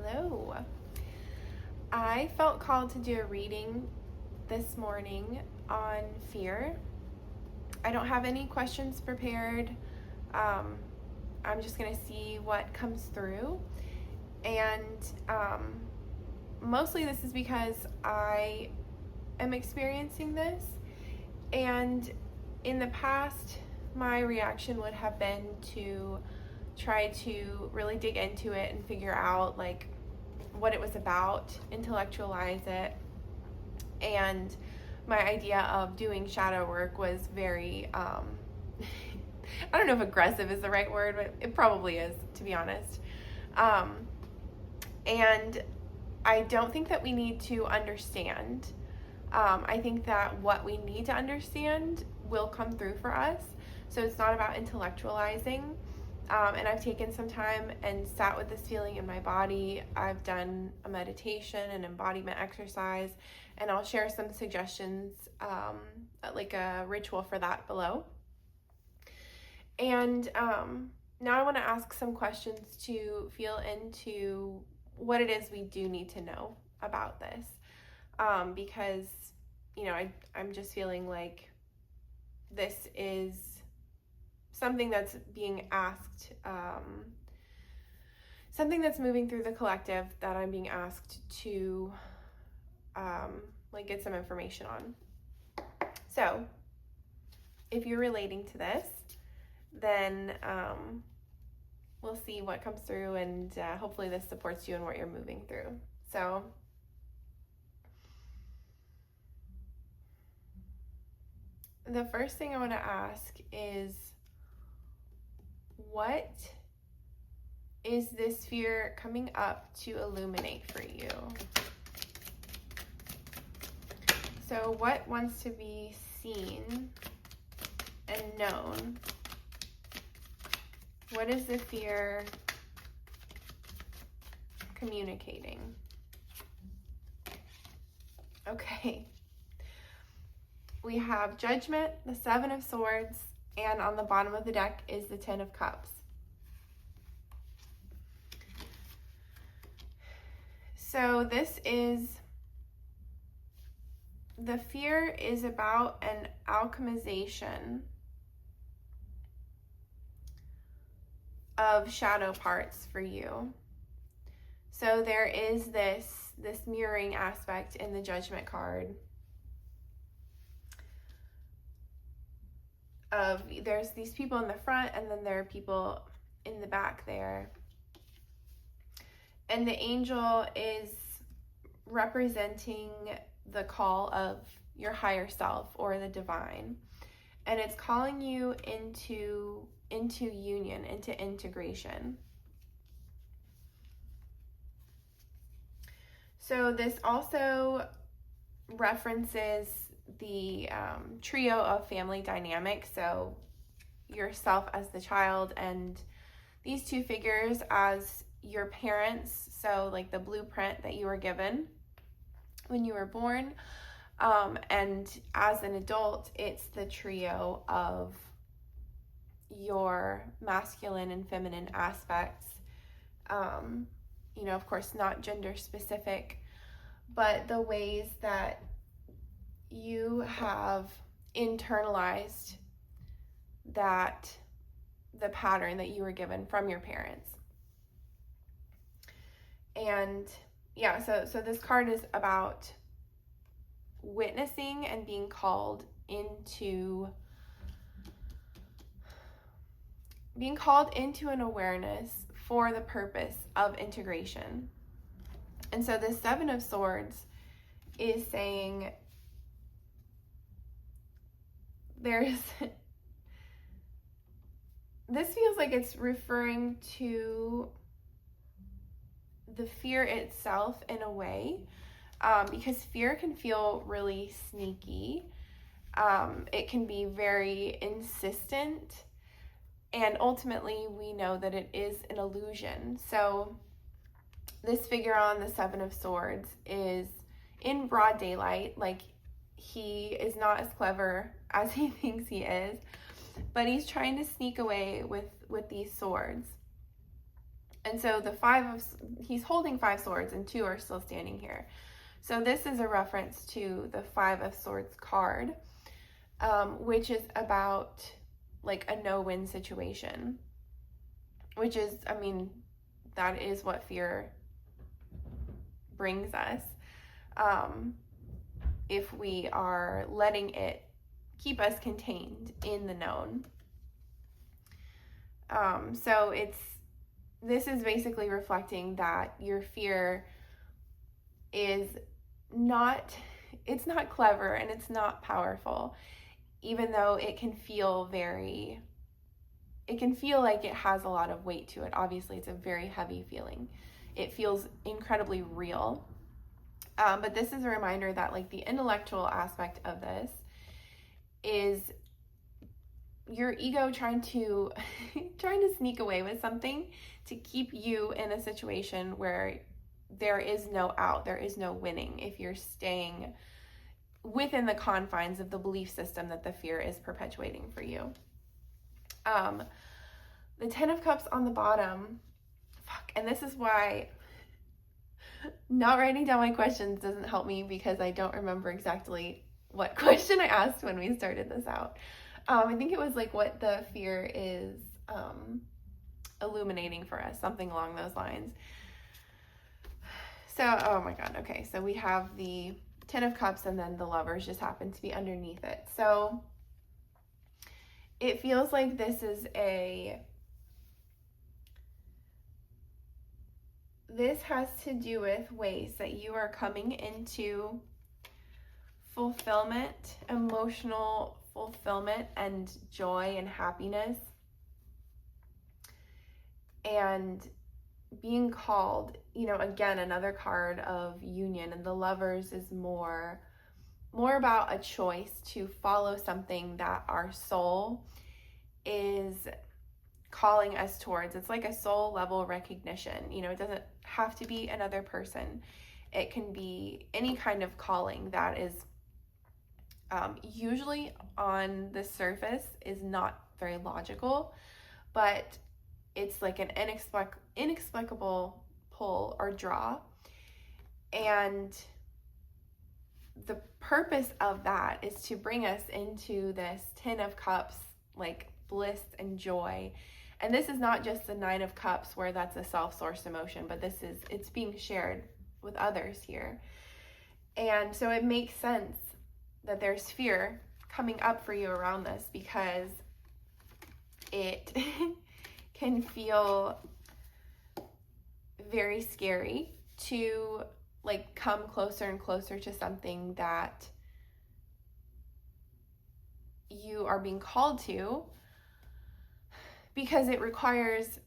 Hello. I felt called to do a reading this morning on fear. I don't have any questions prepared. I'm just going to see what comes through. And mostly this is because I am experiencing this. And in the past, my reaction would have been to try to really dig into it and figure out what it was about, intellectualize it. And my idea of doing shadow work was very, I don't know if aggressive is the right word, but it probably is, to be honest. And I don't think that we need to understand. I think that what we need to understand will come through for us. So it's not about intellectualizing. And I've taken some time and sat with this feeling in my body. I've done a meditation and embodiment exercise, and I'll share some suggestions, like a ritual for that below. And now I want to ask some questions to feel into what it is we do need to know about this. Because, I'm just feeling like this is something that's being asked, something that's moving through the collective that I'm being asked to get some information on. So if you're relating to this, then we'll see what comes through, and hopefully this supports you in what you're moving through. So the first thing I want to ask is, what is this fear coming up to illuminate for you? So what wants to be seen and known? What is the fear communicating? Okay. We have Judgment, the Seven of Swords, and on the bottom of the deck is the Ten of Cups. So the fear is about an alchemization of shadow parts for you. So there is this mirroring aspect in the Judgment card of there's these people in the front, and then there are people in the back there. And the angel is representing the call of your higher self or the divine. And it's calling you into union, into integration. So this also references the trio of family dynamics. So yourself as the child and these two figures as your parents. So like the blueprint that you were given when you were born. And as an adult, it's the trio of your masculine and feminine aspects. Of course, not gender specific, but the ways that you have internalized the pattern that you were given from your parents. And yeah, so this card is about witnessing and being called into an awareness for the purpose of integration. And so the Seven of Swords is saying this feels like it's referring to the fear itself in a way, because fear can feel really sneaky. It can be very insistent, and ultimately we know that it is an illusion. So this figure on the Seven of Swords is in broad daylight, like he is not as clever as he thinks he is, but he's trying to sneak away with these swords. And so he's holding 5 swords and 2 are still standing here. So this is a reference to the 5 of Swords card, which is about like a no-win situation, which is, I mean, that is what fear brings us. If we are letting it keep us contained in the known. So this is basically reflecting that your fear is not clever and it's not powerful, even though it can feel like it has a lot of weight to it. Obviously, it's a very heavy feeling. It feels incredibly real. But this is a reminder that like the intellectual aspect of this is your ego trying to sneak away with something to keep you in a situation where there is no out, there is no winning if you're staying within the confines of the belief system that the fear is perpetuating for you. The 10 of Cups on the bottom, and this is why not writing down my questions doesn't help me, because I don't remember exactly what question I asked when we started this out. I think it was like what the fear is illuminating for us, something along those lines. So, oh my God, okay, so we have the 10 of Cups and then the Lovers just happen to be underneath it. So it feels like this has to do with ways that you are coming into fulfillment, emotional fulfillment and joy and happiness, and being called, again, another card of union, and the Lovers is more about a choice to follow something that our soul is calling us towards. It's like a soul level recognition. It doesn't have to be another person. It can be any kind of calling that is usually on the surface is not very logical, but it's like an inexplicable pull or draw. And the purpose of that is to bring us into this 10 of Cups, like bliss and joy. And this is not just the 9 of Cups where that's a self-sourced emotion, but it's being shared with others here. And so it makes sense that there's fear coming up for you around this, because it can feel very scary to like come closer and closer to something that you are being called to, because it requires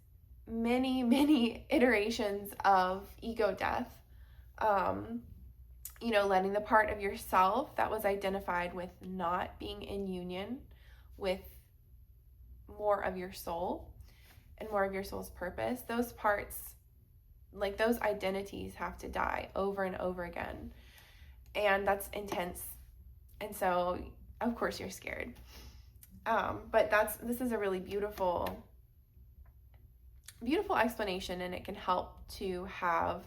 many, many iterations of ego death. Letting the part of yourself that was identified with not being in union with more of your soul and more of your soul's purpose, those parts, like those identities, have to die over and over again. And that's intense. And so, of course, you're scared. But this is a really beautiful explanation, and it can help to have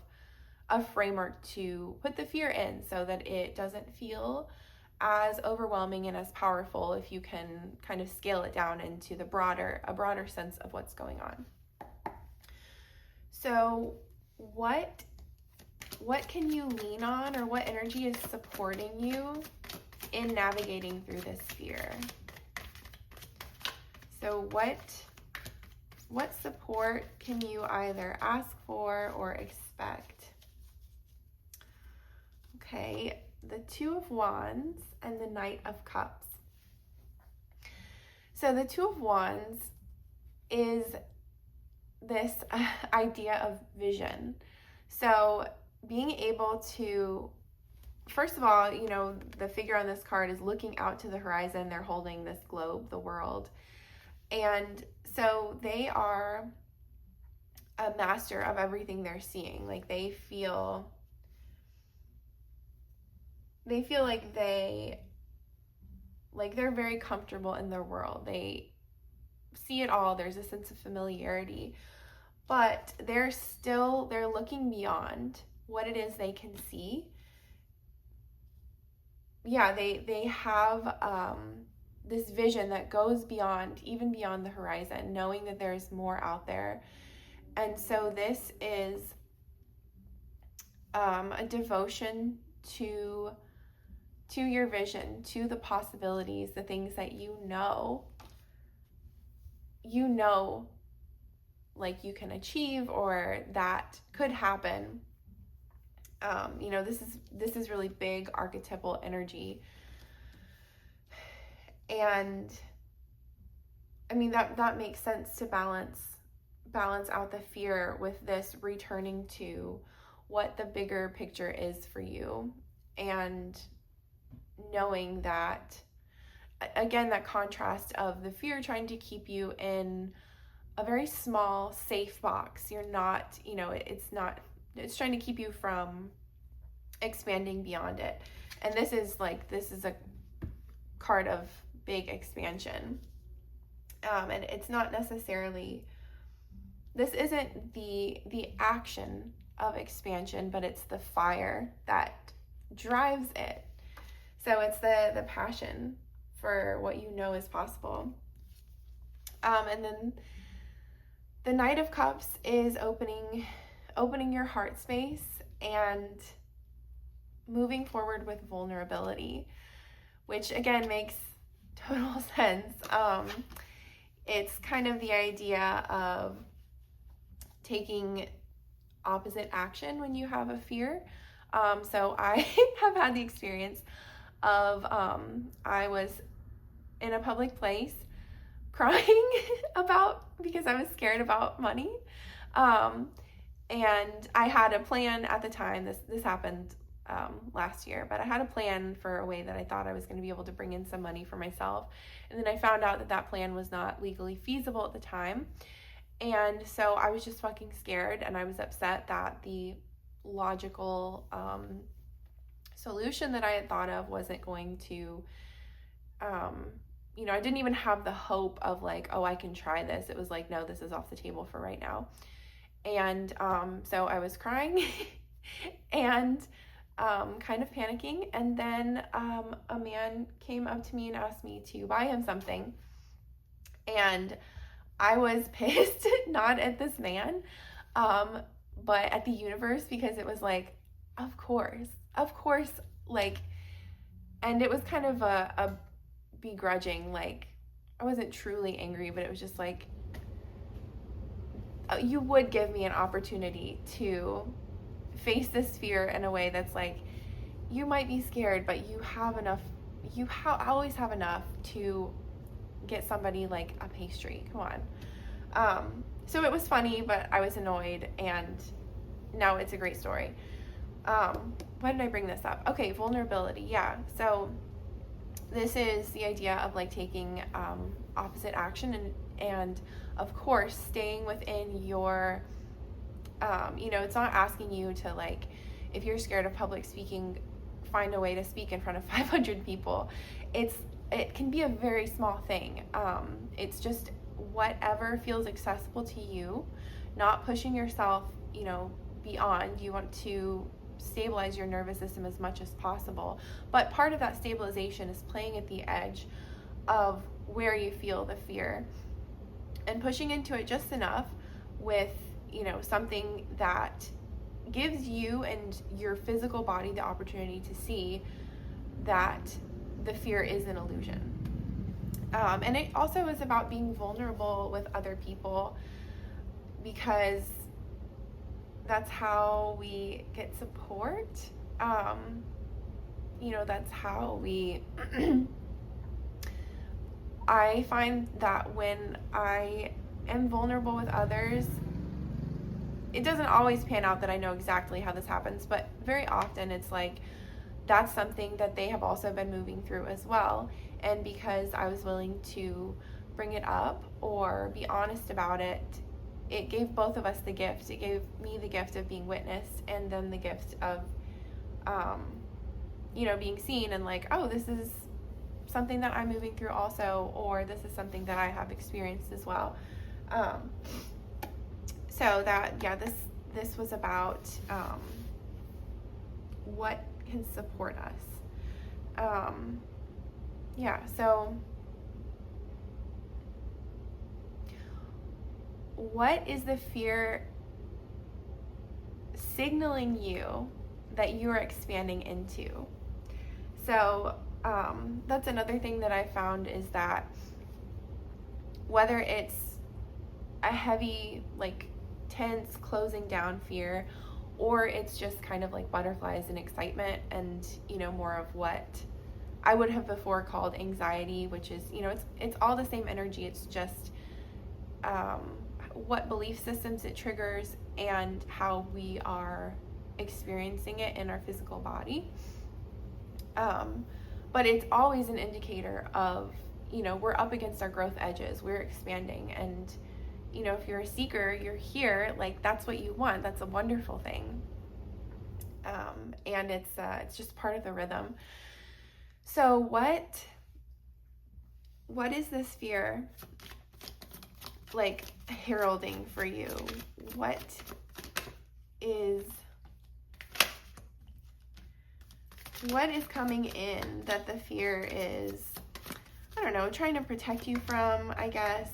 a framework to put the fear in so that it doesn't feel as overwhelming and as powerful if you can kind of scale it down into a broader sense of what's going on. So what can you lean on, or what energy is supporting you in navigating through this fear? So what support can you either ask for or expect? Okay, the 2 of Wands and the Knight of Cups. So the 2 of Wands is this idea of vision. So being able to, first of all, the figure on this card is looking out to the horizon. They're holding this globe, the world. And so they are a master of everything they're seeing. Like they feel like they're very comfortable in their world. They see it all. There's a sense of familiarity. but they're looking beyond what it is they can see. Yeah, they have this vision that goes beyond, even beyond the horizon, knowing that there's more out there. And so this is a devotion to your vision, to the possibilities, the things that you know, like you can achieve or that could happen. This is really big archetypal energy. And I mean, that makes sense to balance out the fear with this returning to what the bigger picture is for you, and knowing that, again, that contrast of the fear trying to keep you in a very small, safe box. You're not, it's trying to keep you from expanding beyond it. And this is a card of big expansion. And it's not necessarily, this isn't the action of expansion, but it's the fire that drives it. So it's the passion for what you know is possible. And then the Knight of Cups is opening your heart space and moving forward with vulnerability, which again makes total sense. It's kind of the idea of taking opposite action when you have a fear. So I have had the experience of I was in a public place crying because I was scared about money. And I had a plan at the time. This happened last year, but I had a plan for a way that I thought I was going to be able to bring in some money for myself. And then I found out that plan was not legally feasible at the time. And so I was just fucking scared, and I was upset that the logical solution that I had thought of wasn't going to, I didn't even have the hope of like, oh, I can try this. It was like, no, this is off the table for right now. And so I was crying and kind of panicking. And then a man came up to me and asked me to buy him something. And I was pissed, not at this man, but at the universe, because it was like, of course, like, and it was kind of a begrudging, like, I wasn't truly angry, but it was just like, you would give me an opportunity to face this fear in a way that's like, you might be scared, but you have enough, always have enough to get somebody like a pastry. Come on. So it was funny, but I was annoyed, and now it's a great story. Why did I bring this up? Okay, vulnerability. Yeah. So this is the idea of like taking opposite action, and of course staying within your, it's not asking you to, like, if you're scared of public speaking, find a way to speak in front of 500 people. It can be a very small thing. It's just whatever feels accessible to you, not pushing yourself, beyond. You want to stabilize your nervous system as much as possible. But part of that stabilization is playing at the edge of where you feel the fear and pushing into it just enough with, something that gives you and your physical body the opportunity to see that the fear is an illusion. And it also is about being vulnerable with other people, because that's how we get support. That's how we I find that when I am vulnerable with others, it doesn't always pan out that I know exactly how this happens, but very often it's like that's something that they have also been moving through as well. And because I was willing to bring it up or be honest about it, it gave both of us the gift. It gave me the gift of being witnessed, and then the gift of, being seen and like, oh, this is something that I'm moving through also, or this is something that I have experienced as well. So this was about what can support us. So what is the fear signaling you that you are expanding into? So that's another thing that I found, is that whether it's a heavy, like tense, closing down fear, or it's just kind of like butterflies and excitement, and more of what I would have before called anxiety, which is it's all the same energy. It's just what belief systems it triggers and how we are experiencing it in our physical body. But it's always an indicator of, we're up against our growth edges, we're expanding. And, if you're a seeker, you're here, like that's what you want. That's a wonderful thing. And it's just part of the rhythm. So what is this fear like heralding for you? What is coming in that the fear is, I don't know, trying to protect you from, I guess.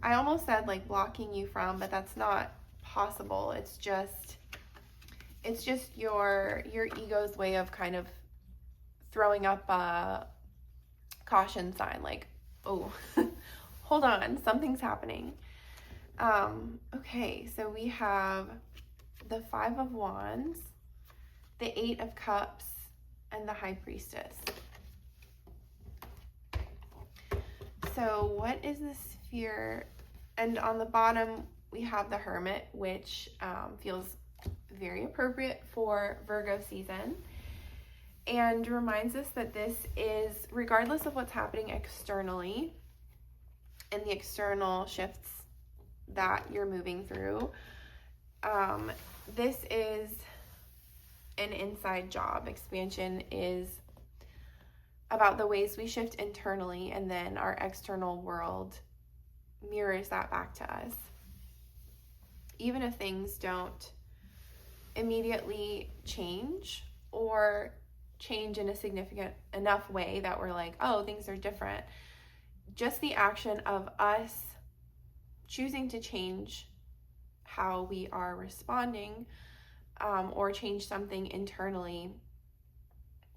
I almost said like blocking you from, but that's not possible. It's just your ego's way of kind of throwing up a caution sign, like, oh, hold on, something's happening. Okay, so we have the 5 of Wands, the 8 of Cups, and the High Priestess. So what is this fear? And on the bottom, we have the Hermit, which feels very appropriate for Virgo season, and reminds us that this is, regardless of what's happening externally and the external shifts that you're moving through, this is an inside job. Expansion is about the ways we shift internally, and then our external world mirrors that back to us. Even if things don't immediately change, or change in a significant enough way that we're like, oh, things are different, just the action of us choosing to change how we are responding, or change something internally,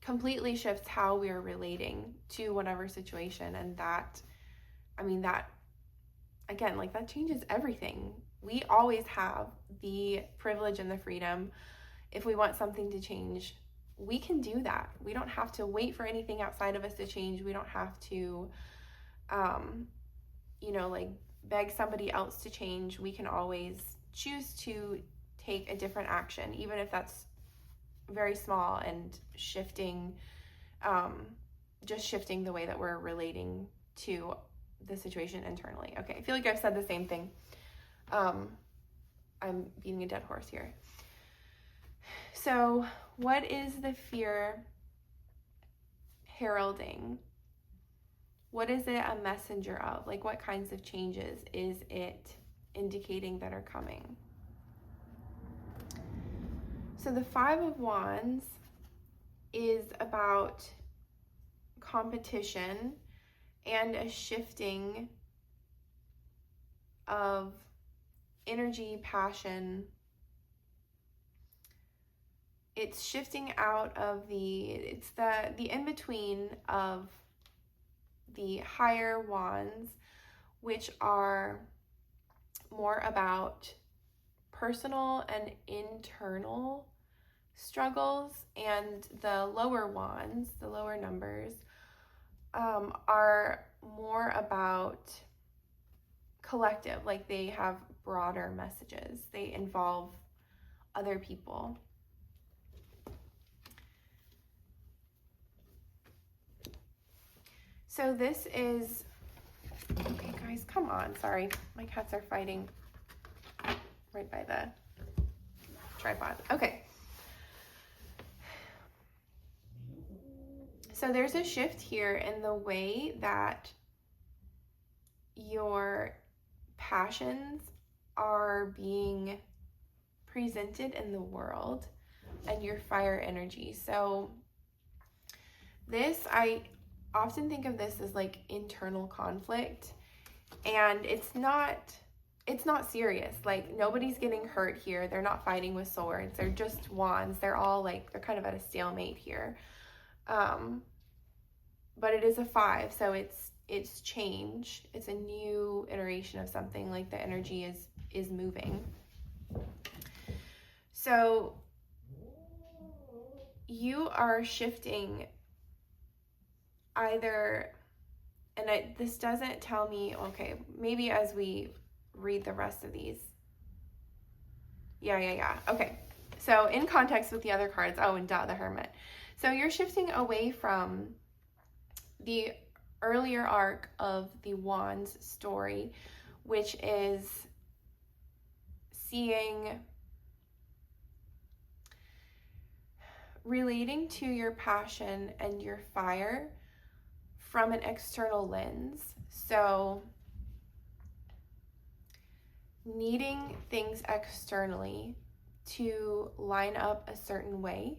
completely shifts how we are relating to whatever situation. And that again, like, that changes everything. We always have the privilege and the freedom. If we want something to change, we can do that. We don't have to wait for anything outside of us to change. We don't have to like beg somebody else to change. We can always choose to take a different action, even if that's very small, and shifting the way that we're relating to the situation internally. Okay, I feel like I've said the same thing. I'm beating a dead horse here. So what is the fear heralding? What is it a messenger of? Like, what kinds of changes is it indicating that are coming? So the 5 of Wands is about competition and a shifting of energy, passion. It's shifting out of the in-between of the higher wands, which are more about personal and internal struggles, and the lower wands, the lower numbers, are more about collective. Like, they have broader messages. They involve other people. So this is, okay guys, come on, sorry, my cats are fighting right by the tripod. Okay. So there's a shift here in the way that your passions are being presented in the world and your fire energy. So this, I often think of this as like internal conflict, and it's not serious. Like, nobody's getting hurt here. They're not fighting with swords. They're just wands. They're all like, they're kind of at a stalemate here. But it is a 5, so it's change. It's a new iteration of something. Like, the energy is moving. So you are shifting either, and this doesn't tell me, okay, maybe as we read the rest of these. Yeah. Okay. So in context with the other cards, and the Hermit. So you're shifting away from the earlier arc of the Wands story, which is relating to your passion and your fire from an external lens. So needing things externally to line up a certain way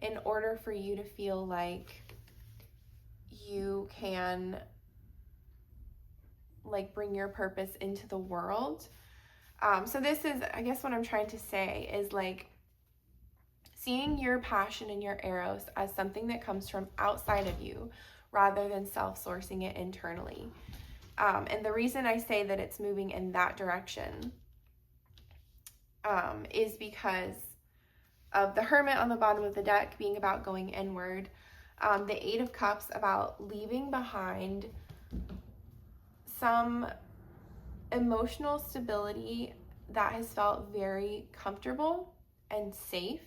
in order for you to feel like you can like bring your purpose into the world. So this is, I guess what I'm trying to say is like seeing your passion and your eros as something that comes from outside of you rather than self-sourcing it internally. And the reason I say that it's moving in that direction is because of the Hermit on the bottom of the deck being about going inward. The 8 of Cups about leaving behind some emotional stability that has felt very comfortable and safe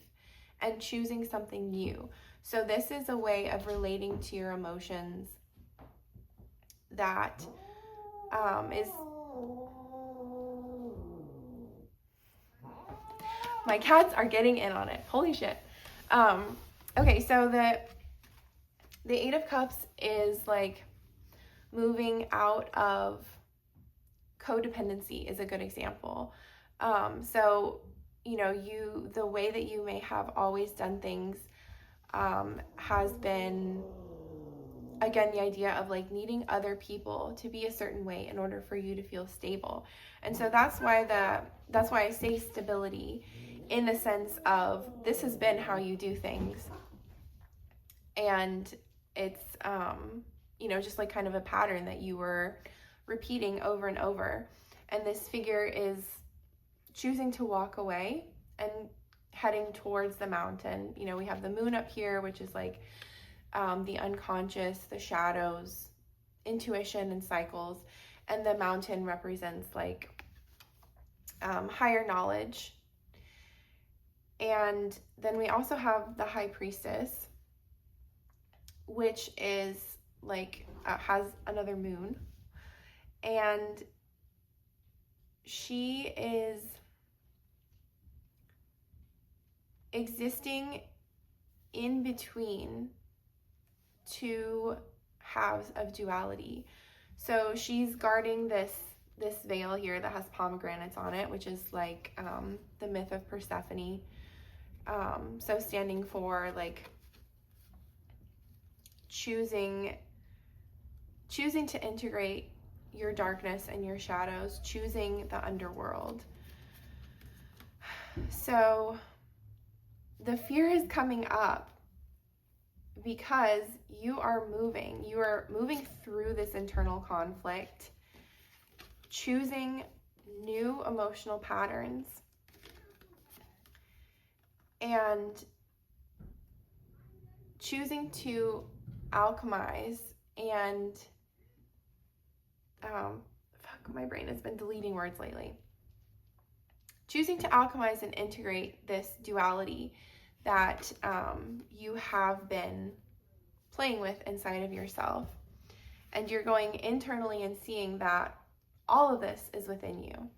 and choosing something new. So this is a way of relating to your emotions that is... My cats are getting in on it. Holy shit. Okay, so the 8 of Cups is like moving out of codependency is a good example. So, the way that you may have always done things has been, again, the idea of like needing other people to be a certain way in order for you to feel stable. And so that's why I say stability, in the sense of this has been how you do things. And it's, just like kind of a pattern that you were repeating over and over. And this figure is choosing to walk away and heading towards the mountain. We have the moon up here, which is like the unconscious, the shadows, intuition and cycles. And the mountain represents like higher knowledge. And then we also have the High Priestess, which is like, has another moon. And she is existing in between two halves of duality. So she's guarding this veil here that has pomegranates on it, which is like the myth of Persephone. So standing for like choosing to integrate your darkness and your shadows, choosing the underworld. So the fear is coming up because you are moving through this internal conflict, choosing new emotional patterns, and choosing to alchemize and my brain has been deleting words lately. Choosing to alchemize and integrate this duality that you have been playing with inside of yourself. And you're going internally and seeing that all of this is within you.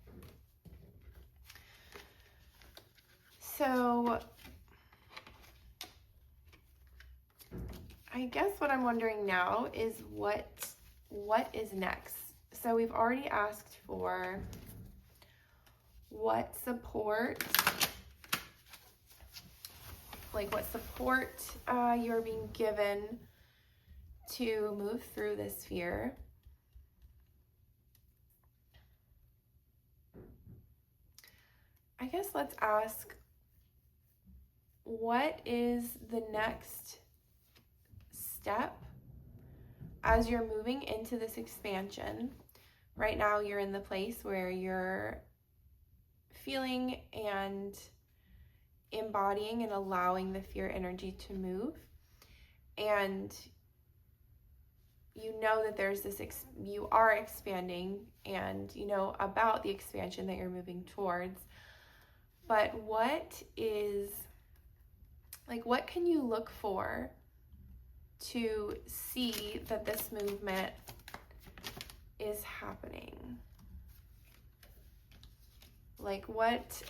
So I guess what I'm wondering now is what is next? So we've already asked for what support you're being given to move through this fear. I guess let's ask, what is the next step as you're moving into this expansion? Right now, you're in the place where you're feeling and embodying and allowing the fear energy to move. And you know that there's this, you are expanding, and you know about the expansion that you're moving towards. But what can you look for to see that this movement is happening? Like what's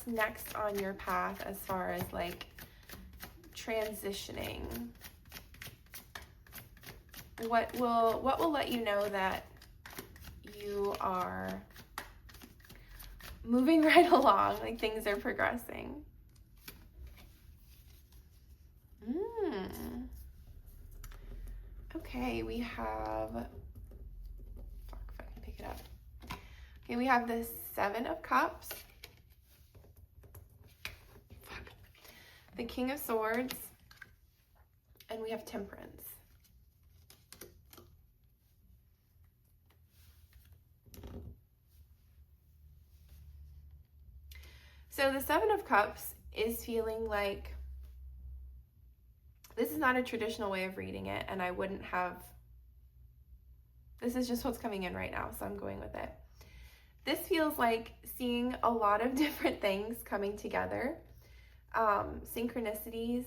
next on your path as far as like transitioning? What will let you know that you are moving right along, like things are progressing? Okay, we have, fuck if I can pick it up. Okay, we have the 7 of Cups, the King of Swords, and we have Temperance. So the 7 of Cups is feeling like, this is not a traditional way of reading it, and I wouldn't have, this is just what's coming in right now, so I'm going with it. This feels like seeing a lot of different things coming together, synchronicities,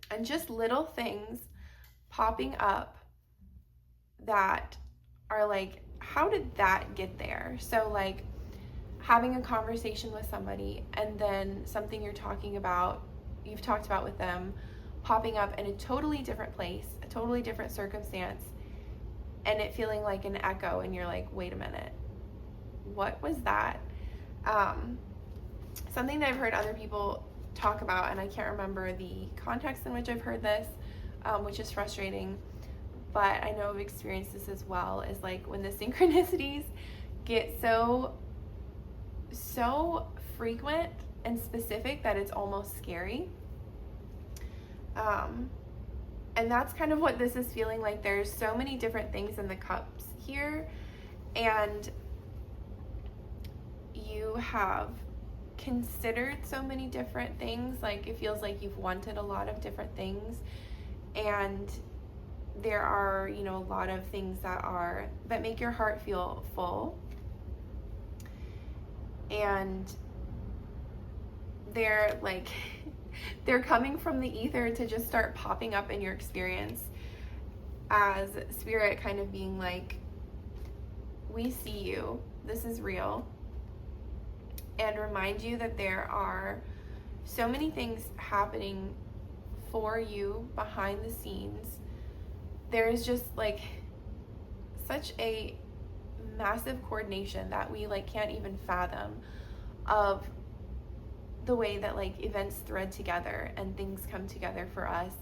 and just little things popping up that are like, how did that get there? So like having a conversation with somebody, and then something you've talked about with them, popping up in a totally different place, a totally different circumstance, and it feeling like an echo, and you're like, wait a minute, what was that? Something that I've heard other people talk about, and I can't remember the context in which I've heard this, which is frustrating, but I know I've experienced this as well, is like when the synchronicities get so frequent and specific that it's almost scary. And that's kind of what this is feeling like. There's so many different things in the cups here, and you have considered so many different things. Like it feels like you've wanted a lot of different things, and there are, you know, a lot of things that make your heart feel full, and they're like they're coming from the ether to just start popping up in your experience as spirit kind of being like, we see you, this is real, and remind you that there are so many things happening for you behind the scenes. There is just like such a massive coordination that we like can't even fathom of the way that like events thread together and things come together for us.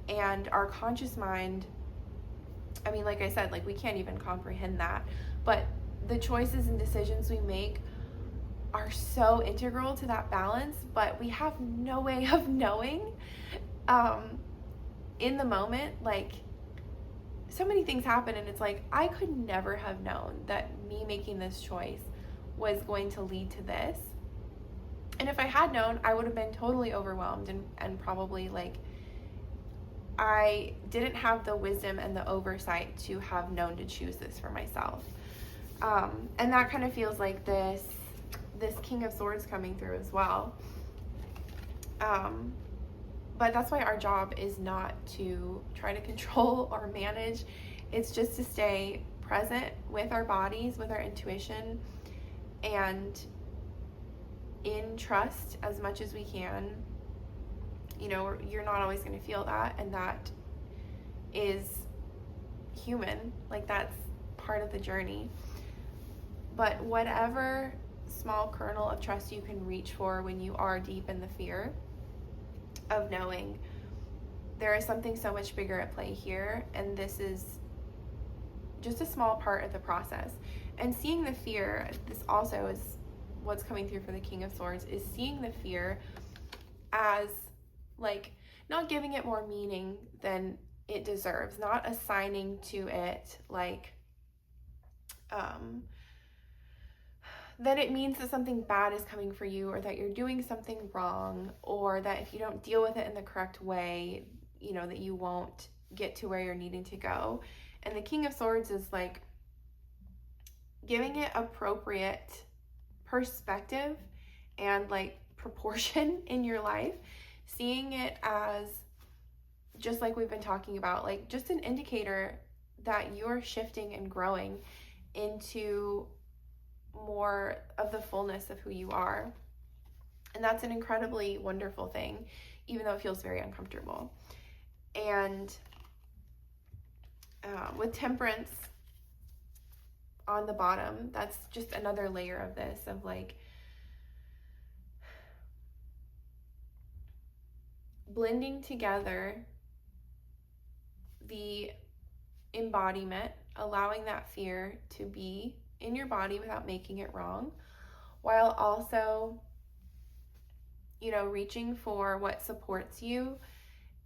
And our conscious mind, I mean, like I said, like we can't even comprehend that, but the choices and decisions we make are so integral to that balance, but we have no way of knowing in the moment. Like so many things happen, and it's like, I could never have known that me making this choice was going to lead to this. And if I had known, I would have been totally overwhelmed and probably like, I didn't have the wisdom and the oversight to have known to choose this for myself. And that kind of feels like this King of Swords coming through as well. But that's why our job is not to try to control or manage. It's just to stay present with our bodies, with our intuition, and in trust as much as we can. You know, you're not always going to feel that, and that is human. Like that's part of the journey. But whatever small kernel of trust you can reach for when you are deep in the fear of knowing there is something so much bigger at play here, and this is just a small part of the process. And seeing the fear, this also is what's coming through for the King of Swords, is seeing the fear as like not giving it more meaning than it deserves, not assigning to it like that it means that something bad is coming for you, or that you're doing something wrong, or that if you don't deal with it in the correct way, you know, that you won't get to where you're needing to go. And the King of Swords is like giving it appropriate perspective and like proportion in your life, seeing it as, just like we've been talking about, like just an indicator that you're shifting and growing into more of the fullness of who you are. And that's an incredibly wonderful thing, even though it feels very uncomfortable. And with Temperance on the bottom, that's just another layer of this, of like blending together the embodiment, allowing that fear to be in your body without making it wrong, while also, you know, reaching for what supports you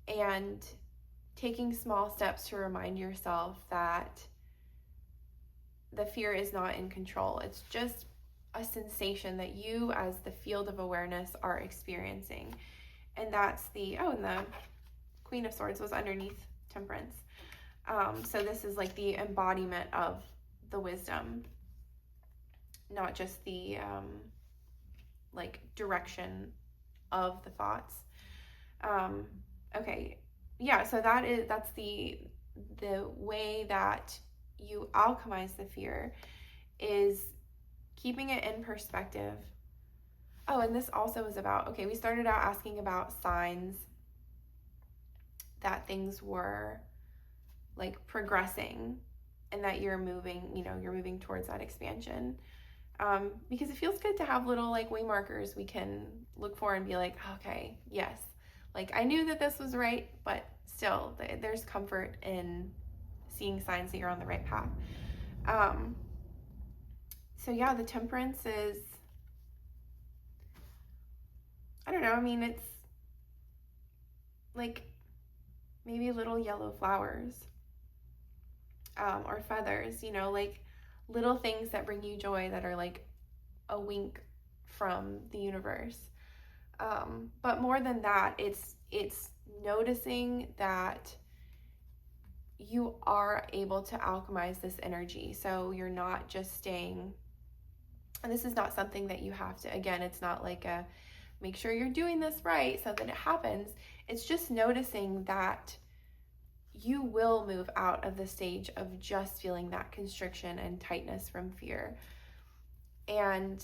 and taking small steps to remind yourself that the fear is not in control. It's just a sensation that you, as the field of awareness, are experiencing. And that's and the Queen of Swords was underneath Temperance. So this is like the embodiment of the wisdom, not just the like direction of the thoughts. Okay, yeah, so that's the way that you alchemize the fear, is keeping it in perspective. Oh, and this also is about, okay, we started out asking about signs that things were like progressing and that you're moving towards that expansion. Because it feels good to have little like way markers we can look for and be like, okay, yes, like I knew that this was right, but still there's comfort in seeing signs that you're on the right path. So yeah, the Temperance is, I don't know, I mean, it's like maybe little yellow flowers, or feathers, you know, like little things that bring you joy, that are like a wink from the universe. But more than that, it's noticing that you are able to alchemize this energy. So you're not just staying, and this is not something that you have to, again, it's not like a make sure you're doing this right so that it happens. It's just noticing that you will move out of the stage of just feeling that constriction and tightness from fear. And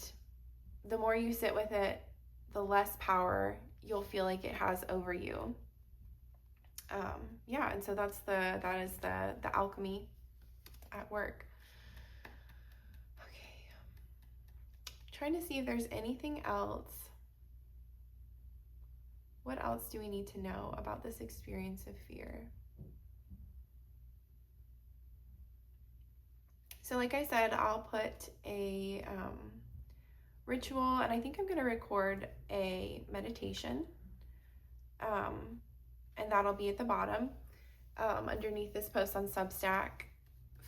the more you sit with it, the less power you'll feel like it has over you. Yeah, and so that is the alchemy at work. Okay. Trying to see if there's anything else. What else do we need to know about this experience of fear? So like I said, I'll put a ritual, and I think I'm going to record a meditation, and that'll be at the bottom underneath this post on Substack,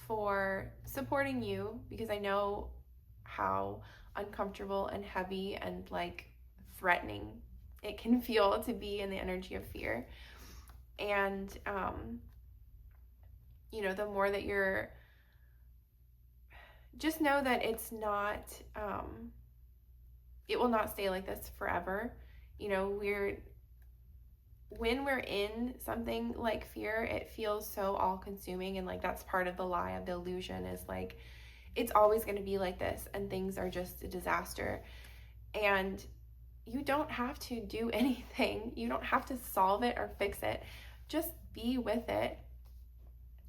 for supporting you, because I know how uncomfortable and heavy and like threatening it can feel to be in the energy of fear. And you know, the more that you're, just know that it's not, it will not stay like this forever. You know, when we're in something like fear, it feels so all-consuming, and like that's part of the lie of the illusion, is like it's always going to be like this and things are just a disaster. And you don't have to do anything. You don't have to solve it or fix it. Just be with it,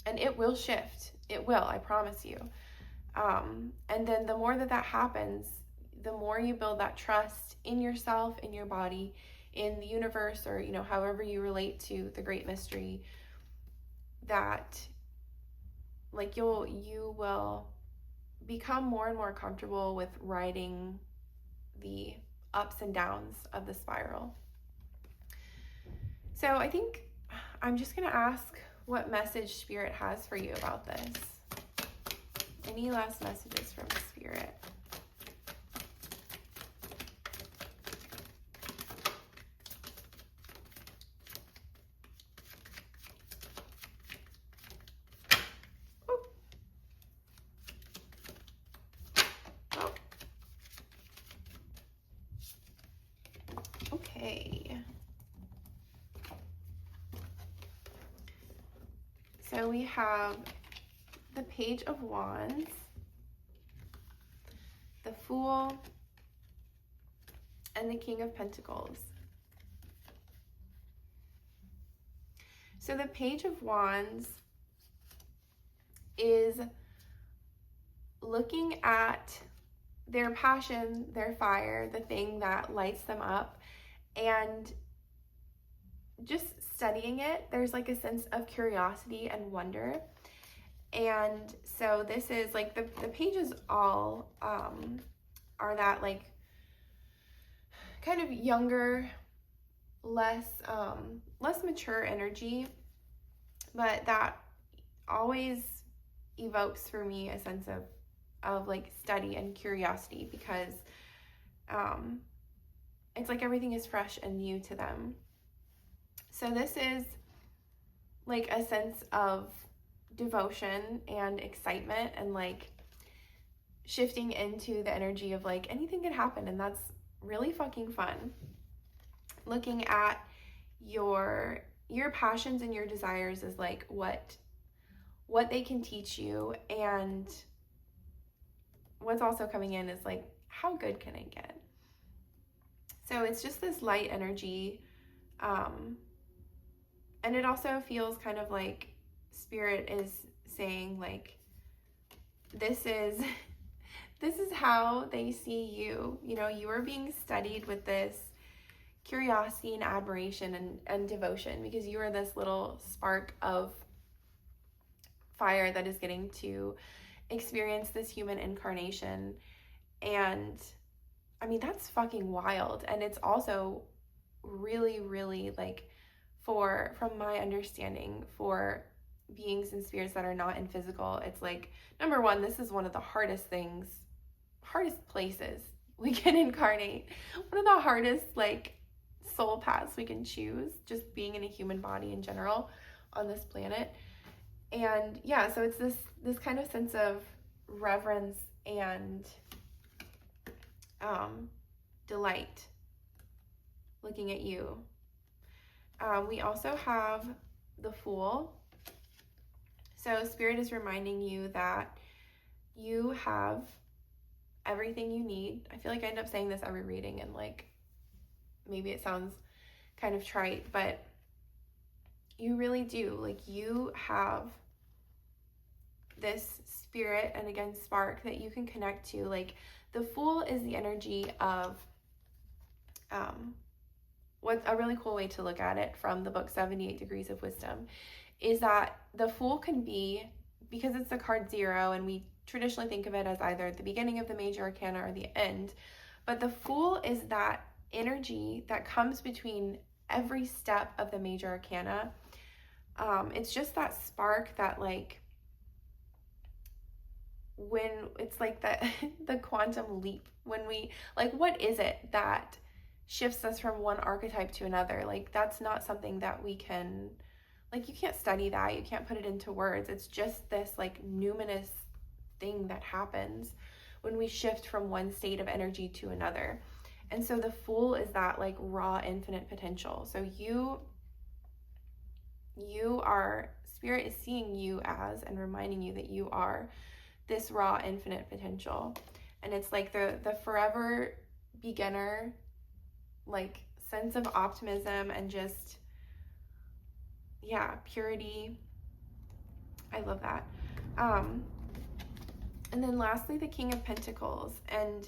and it will shift. It will, I promise you. And then the more that happens, the more you build that trust in yourself, in your body, in the universe, or, however you relate to the great mystery, that like you will become more and more comfortable with riding the ups and downs of the spiral. So I think I'm just going to ask what message Spirit has for you about this. Any last messages from Spirit? Okay. So we have the Page of Wands, the Fool, and the King of Pentacles. So the Page of Wands is looking at their passion, their fire, the thing that lights them up, and just studying it. There's like a sense of curiosity and wonder. And so this is like the pages all are that like kind of younger, less mature energy, but that always evokes for me a sense of like study and curiosity, because it's like everything is fresh and new to them. So this is like a sense of devotion and excitement, and like shifting into the energy of like anything can happen, and that's really fucking fun. Looking at your passions and your desires is like what they can teach you, and what's also coming in is like, how good can it get? So it's just this light energy, and it also feels kind of like Spirit is saying like, this is how they see you. You are being studied with this curiosity and admiration and devotion, because you are this little spark of fire that is getting to experience this human incarnation. And I mean, that's fucking wild. And it's also really, really like, from my understanding, for beings and spirits that are not in physical, it's like, number one, this is one of the hardest places we can incarnate. One of the hardest like soul paths we can choose, just being in a human body in general on this planet. And yeah, so it's this kind of sense of reverence and delight looking at you. We also have the Fool. So Spirit is reminding you that you have everything you need. I feel like I end up saying this every reading, and like maybe it sounds kind of trite, but you really do. Like, you have this spirit and again spark that you can connect to. Like, the Fool is the energy of what's a really cool way to look at it from the book 78 Degrees of Wisdom is that the Fool can be, because it's the card 0, and we traditionally think of it as either the beginning of the major arcana or the end, but the Fool is that energy that comes between every step of the major arcana. It's just that spark that, like, when it's like the quantum leap, when we, like, what is it that shifts us from one archetype to another? Like, that's not something that we can, like, you can't study that, you can't put it into words. It's just this like numinous thing that happens when we shift from one state of energy to another. And so the Fool is that like raw infinite potential. So you are, Spirit is seeing you as, and reminding you that you are this raw infinite potential. And it's like the forever beginner, like, sense of optimism and just, yeah, purity. I love that. And then lastly, the King of Pentacles. And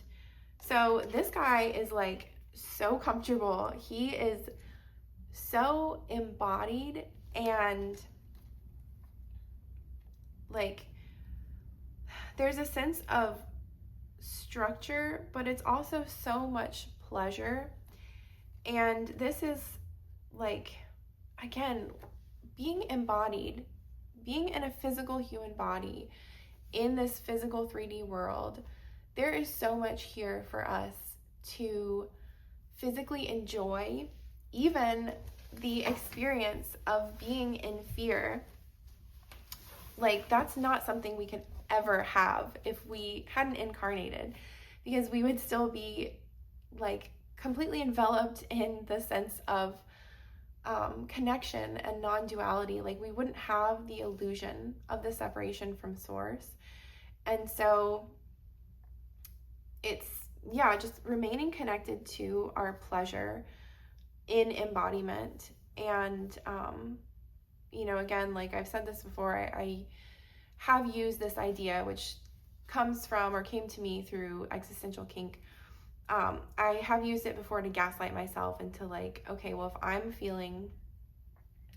so this guy is like so comfortable. He is so embodied and like there's a sense of structure, but it's also so much pleasure. And this is like, again, being embodied, being in a physical human body in this physical 3D world. There is so much here for us to physically enjoy, even the experience of being in fear. Like, that's not something we can ever have if we hadn't incarnated, because we would still be like completely enveloped in the sense of connection and non-duality. Like, we wouldn't have the illusion of the separation from source. And so it's, yeah, just remaining connected to our pleasure in embodiment. And you know, again, like I've said this before, I have used this idea, which comes from or came to me through existential kink. I have used it before to gaslight myself into like, okay, well, if I'm feeling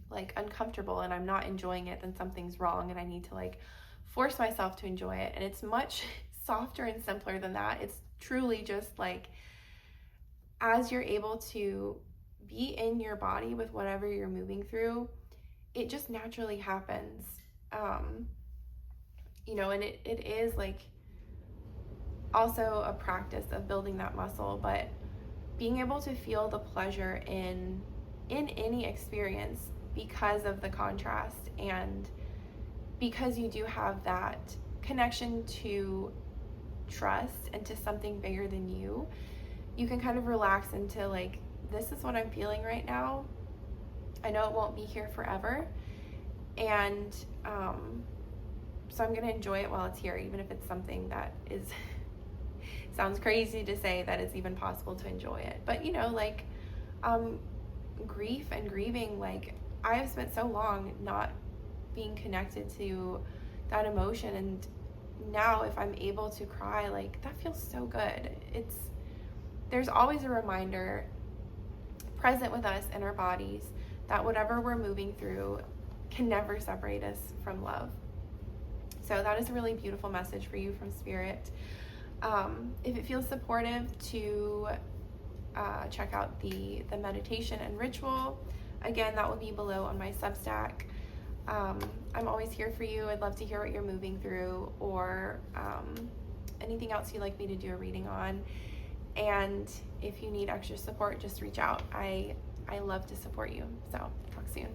like uncomfortable and I'm not enjoying it, then something's wrong and I need to like force myself to enjoy it. And it's much softer and simpler than that. It's truly just like, as you're able to be in your body with whatever you're moving through, it just naturally happens. You know, and it is like also a practice of building that muscle, but being able to feel the pleasure in any experience because of the contrast, and because you do have that connection to trust and to something bigger than you, you can kind of relax into like, this is what I'm feeling right now. I know it won't be here forever, and so I'm gonna enjoy it while it's here, even if it's something that is sounds crazy to say that it's even possible to enjoy it. But you know, like grief and grieving, like I have spent so long not being connected to that emotion, and now if I'm able to cry, like that feels so good. There's always a reminder present with us in our bodies that whatever we're moving through can never separate us from love. So that is a really beautiful message for you from Spirit. If it feels supportive to check out the meditation and ritual, again, that will be below on my Substack. I'm always here for you. I'd love to hear what you're moving through, or anything else you'd like me to do a reading on. And if you need extra support, just reach out. I love to support you. So talk soon.